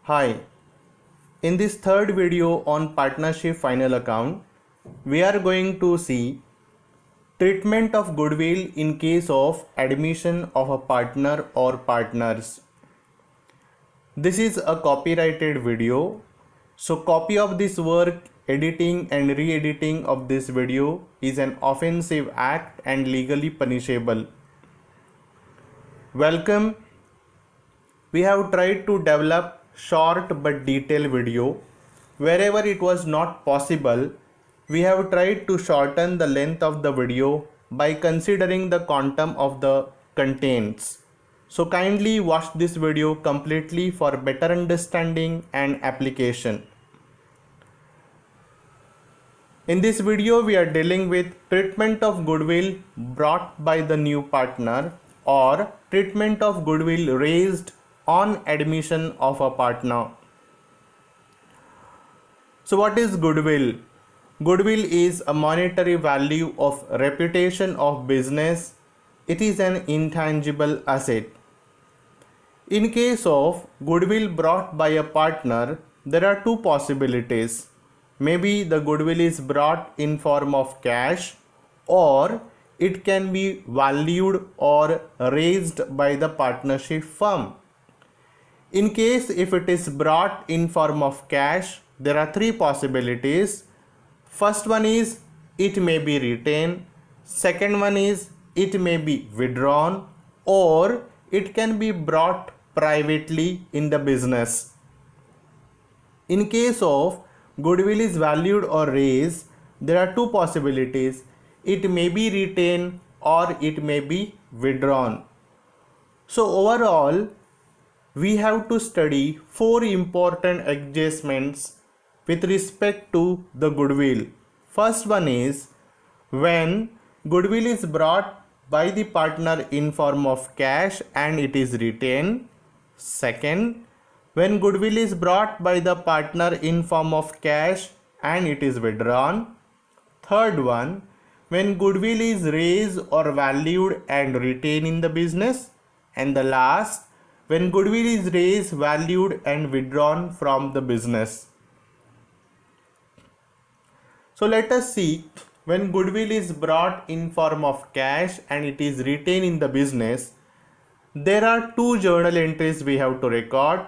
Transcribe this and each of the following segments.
Hi, in this third video on partnership final account, we are going to see treatment of goodwill in case of admission of a partner or partners. This is a copyrighted video, so copy of this work, editing and re-editing of this video is an offensive act and legally punishable. Welcome. We have tried to develop short but detailed video. Wherever it was not possible, we have tried to shorten the length of the video by considering the quantum of the contents. So kindly watch this video completely for better understanding and application. In this video, we are dealing with treatment of goodwill brought by the new partner or treatment of goodwill raised on admission of a partner. So what is goodwill? Goodwill is a monetary value of reputation of business. It is an intangible asset. In case of goodwill brought by a partner, there are two possibilities. Maybe the goodwill is brought in form of cash, or it can be valued or raised by the partnership firm. In case if it is brought in form of cash, there are three possibilities. First one is it may be retained. Second one is it may be withdrawn, or it can be brought privately in the business. In case of goodwill is valued or raised, there are two possibilities. It may be retained or it may be withdrawn. So overall, we have to study four important adjustments with respect to the goodwill. First one is when goodwill is brought by the partner in form of cash and it is retained. Second, when goodwill is brought by the partner in form of cash and it is withdrawn. Third one, when goodwill is raised or valued and retained in the business. And the last, when goodwill is raised, valued and withdrawn from the business. So let us see, when goodwill is brought in form of cash and it is retained in the business, there are two journal entries we have to record.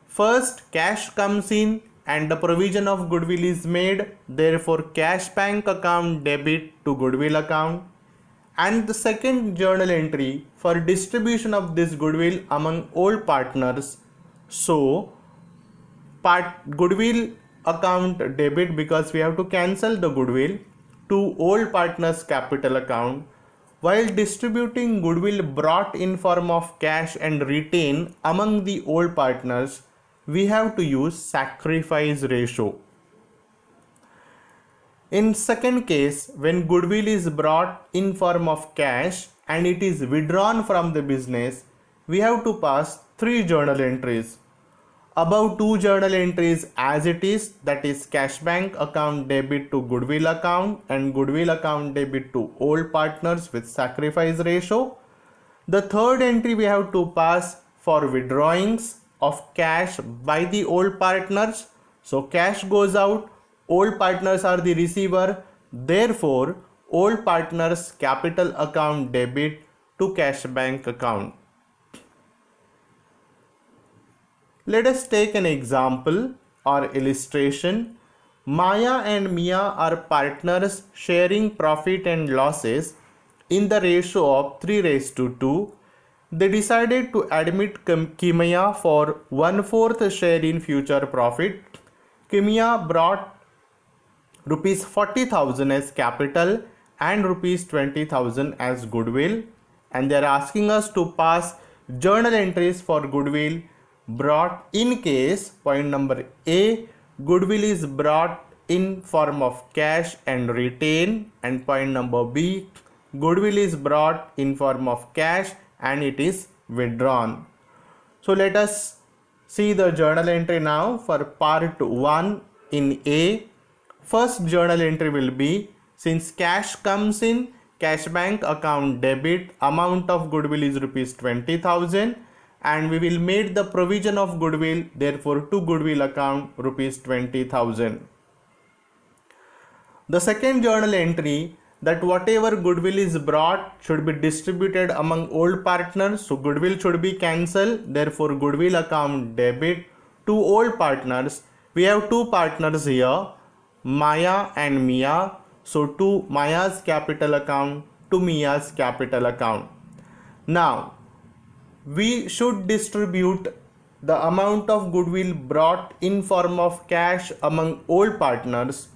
First, cash comes in and the provision of goodwill is made, therefore cash bank account debit to goodwill account. And the second journal entry for distribution of this goodwill among all partners. So goodwill account debit, because we have to cancel the goodwill, to all partners capital account, while distributing goodwill brought in form of cash and retained among the all partners, we have to use sacrifice ratio. In second case, when goodwill is brought in form of cash and it is withdrawn from the business, we have to pass three journal entries. Above two journal entries as it is, that is cash bank account debit to goodwill account and goodwill account debit to all partners with sacrifice ratio. The third entry we have to pass for withdrawings of cash by the all partners. So cash goes out, all partners are the receiver, therefore all partners capital account debit to cash bank account. Let us take an example or illustration. Maya and Mia are partners sharing profit and losses in the ratio of 3:2. They decided to admit Kimia for 1/4 share in future profit. Kimia brought rupees 40,000 as capital and rupees 20,000 as goodwill, and they are asking us to pass journal entries for goodwill brought in case, point number A, goodwill is brought in form of cash and retained, and point number B, goodwill is brought in form of cash and it is withdrawn. So let us see the journal entry now for part 1 in A. First journal entry will be, since cash comes in, cash bank account debit, amount of goodwill is rupees 20,000 and we will make the provision of goodwill. Therefore, to goodwill account rupees 20,000. The second journal entry, that whatever goodwill is brought should be distributed among old partners. So goodwill should be cancelled. Therefore, goodwill account debit to old partners. We have two partners here, Maya and Mia. So to Maya's capital account, to Mia's capital account. Now, we should distribute the amount of goodwill brought in form of cash among old partners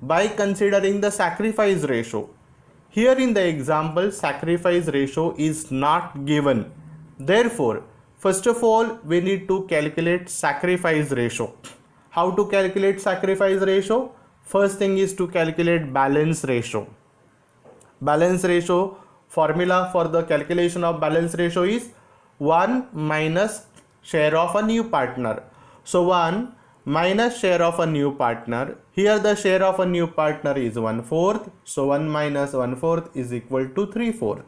by considering the sacrifice ratio. Here in the example, sacrifice ratio is not given. Therefore, first of all, we need to calculate sacrifice ratio. How to calculate sacrifice ratio? First thing is to calculate balance ratio. Balance ratio, formula for the calculation of balance ratio is 1 minus share of a new partner. So 1 minus share of a new partner. Here the share of a new partner is 1/4. So 1 minus 1/4 is equal to 3/4.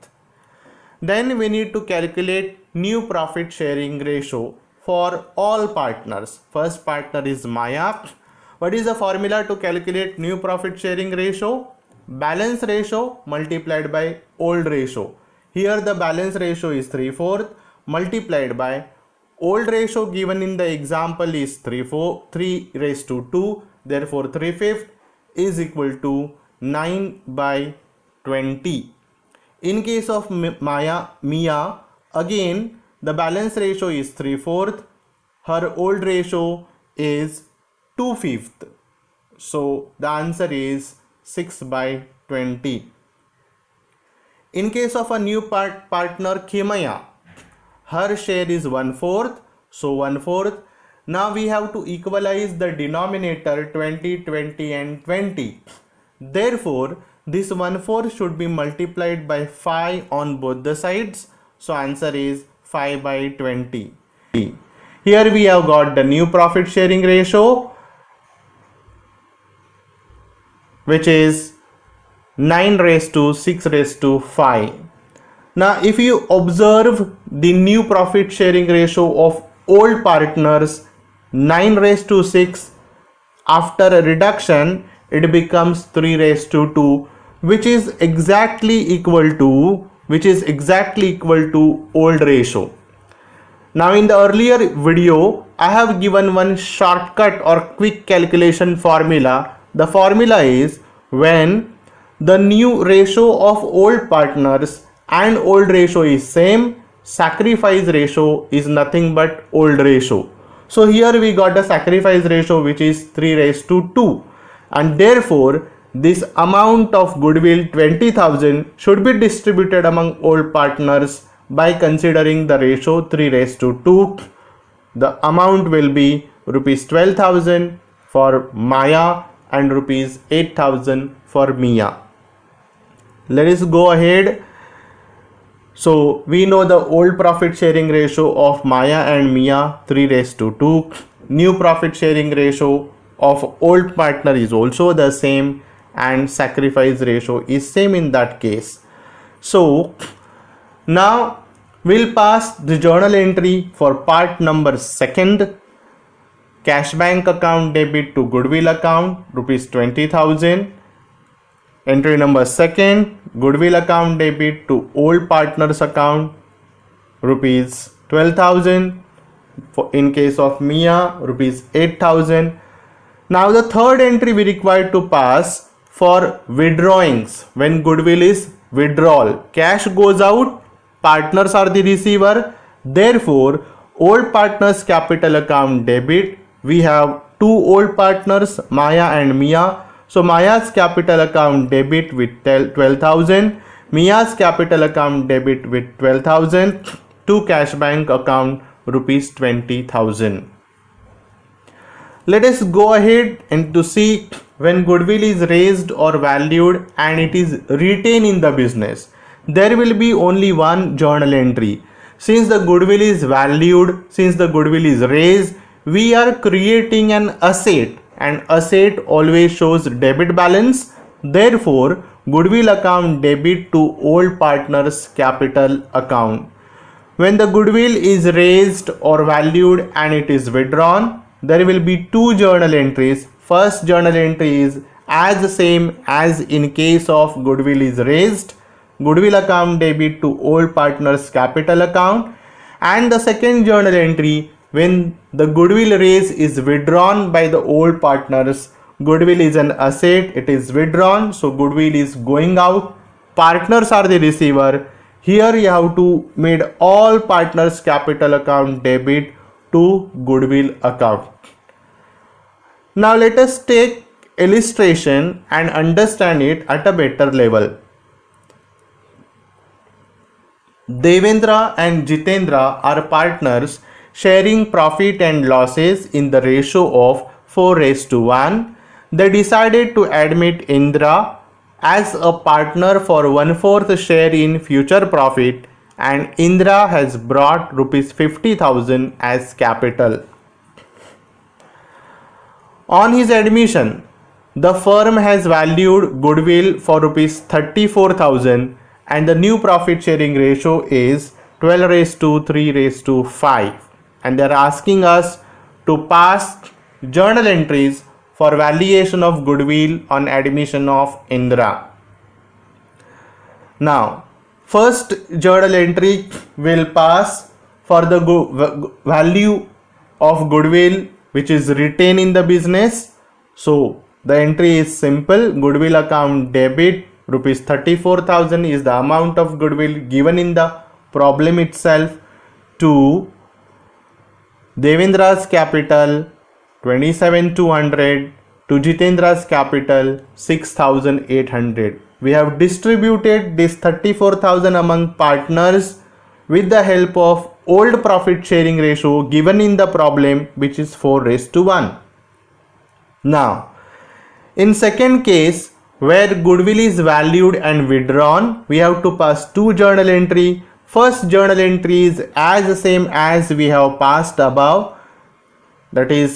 Then we need to calculate new profit sharing ratio for all partners. First partner is Maya. What is the formula to calculate new profit sharing ratio? Balance ratio multiplied by old ratio. Here the balance ratio is 3/4 multiplied by old ratio given in the example is 3/2. Therefore 3/5 is equal to 9/20. In case of Mia, again the balance ratio is 3/4. Her old ratio is 2/5. So the answer is 6/20. In case of a new partner Kimaya, her share is 1/4. So 1/4. Now we have to equalize the denominator 20, 20 and 20. Therefore, this 1/4 should be multiplied by 5 on both the sides. So answer is 5/20. Here we have got the new profit sharing ratio, which is 9/6/5. Now if you observe the new profit sharing ratio of old partners 9/6, after a reduction it becomes 3/2, which is exactly equal to old ratio. Now in the earlier video I have given one shortcut or quick calculation formula. The formula is when the new ratio of old partners and old ratio is same, sacrifice ratio is nothing but old ratio. So here we got the sacrifice ratio, which is 3/2, and therefore this amount of goodwill 20,000 should be distributed among old partners by considering the ratio 3/2. The amount will be rupees 12,000 for Maya and rupees 8,000 for Mia. Let us go ahead. So we know the old profit sharing ratio of Maya and Mia 3/2. New profit sharing ratio of old partner is also the same, and sacrifice ratio is same in that case. So now we'll pass the journal entry for part number 2. Cash bank account debit to goodwill account rupees 20,000. Entry number 2, goodwill account debit to old partners account rupees 12,000. In case of Mia, rupees 8,000. Now the third entry we require to pass for withdrawings. When goodwill is withdrawal, cash goes out, partners are the receiver. Therefore, old partners capital account debit. We have two old partners, Maya and Mia. So Maya's capital account debit with 12,000. Mia's capital account debit with 12,000 to cash bank account rupees 20,000. Let us go ahead and to see when goodwill is raised or valued and it is retained in the business. There will be only one journal entry. Since the goodwill is valued, since the goodwill is raised, we are creating an asset, and asset always shows debit balance. Therefore, goodwill account debit to old partners capital account. When the goodwill is raised or valued and it is withdrawn, there will be two journal entries. First journal entry is as the same as in case of goodwill is raised, goodwill account debit to old partner's capital account, and the second journal entry when the goodwill raise is withdrawn by the old partners. Goodwill is an asset, it is withdrawn, so goodwill is going out, partners are the receiver. Here you have to made all partners capital account debit to goodwill account. Now let us take illustration and understand it at a better level. Devendra and Jitendra are partners sharing profit and losses in the ratio of 4:1. They decided to admit Indra as a partner for 1/4 share in future profit, and Indra has brought rupees 50,000 as capital. On his admission, the firm has valued goodwill for rupees 34,000 and the new profit sharing ratio is 12:3:5, and they are asking us to pass journal entries for valuation of goodwill on admission of Indra. Now, first journal entry will pass for the value of goodwill which is retained in the business. So the entry is simple: goodwill account debit rupees 34,000 is the amount of goodwill given in the problem itself, to Devendra's capital 27,200, to Jitendra's capital 6,800. We have distributed this 34,000 among partners with the help of old profit sharing ratio given in the problem, which is 4:1. Now, in second case, where goodwill is valued and withdrawn, we have to pass two journal entry. First journal entry is as the same as we have passed above, that is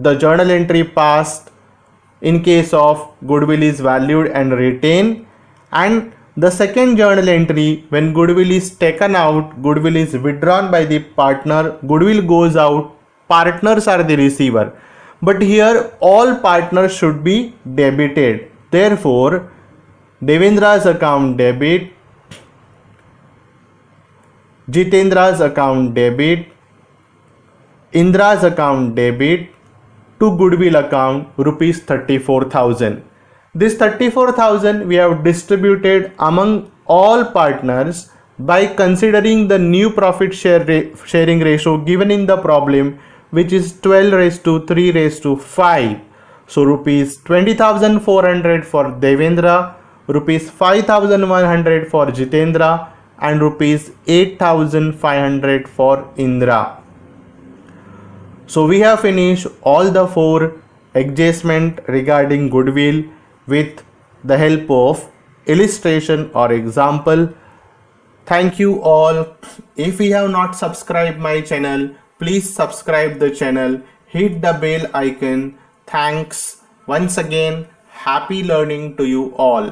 the journal entry passed in case of goodwill is valued and retained, and the second journal entry when goodwill is taken out, goodwill is withdrawn by the partner, goodwill goes out, partners are the receiver, but here all partners should be debited. Therefore, Devendra's account debit, Jitendra's account debit, Indra's account debit to goodwill account rupees 34,000. This 34,000 we have distributed among all partners by considering the new profit sharing ratio given in the problem, which is 12:3:5. So rupees 20,400 for Devendra, rupees 5,100 for Jitendra, and rupees 8,500 for Indra. So we have finished all the four adjustment regarding goodwill with the help of illustration or example. Thank you all. If you have not subscribed my channel, please subscribe the channel, hit the bell icon. Thanks once again. Happy learning to you all.